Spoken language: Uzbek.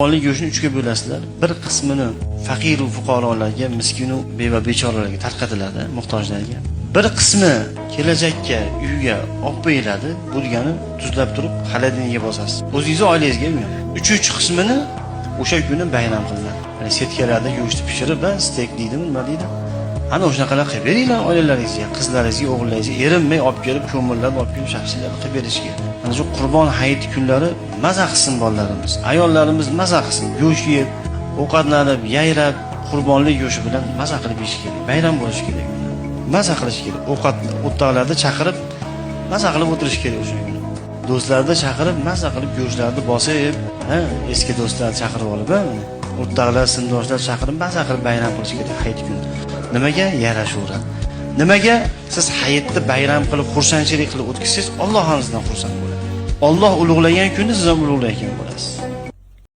Qurbonlik go'shtini uchga bo'lasizlar. Bir qismini faqir va fuqarolarga, miskin va beva bechoralarga tarqatiladi, muhtojlarga. Bir qismi kelajakka uyga olib qo'yiladi, bo'lgani tuzlab turib xolodilnikka bosasiz. O'zingiz oilangizga ham. Uchinchi qismini o'sha kuni bayram qilinadi. Ya'ni setkalarda go'shtni pishirib, steak deydimi, nima deydi? Ana o'shanaqa qilib beringlar oilalaringizga, qizlaringizga, o'g'illaringizga erinmay olib kelib, ko'millab olib kelib shaxsiylar qilib berishga. Mana shu Qurbon hayiti kunlari maza qilsin bolalarimiz, ayollarimiz maza qilsin, go'sht yeb, ovqatlanib, yayrab, qurbonlik go'shti bilan maza qilib yeyish kerak. Bayram bo'lishi kerak. Maza qilish kerak. Ovqat o'rtoqlarni chaqirib, maza qilib o'tirish kerak o'sha kuni. Do'stlarni chaqirib, maza qilib go'shtlarni bosib, eski do'stlarni chaqirib olib, o'rtoqlar, sinfdoshlar chaqirib maza qilib bayram qilish kerak hayit kuni. Nimaga yarashaveradi? Nimaga siz hayitni bayram qilib, xursandchilik qilib o'tkazsangiz, Alloh ham sizdan xursand bo'ladi. Alloh ulug'lagan kunda siz ham ulug'layotgan bo'lasiz.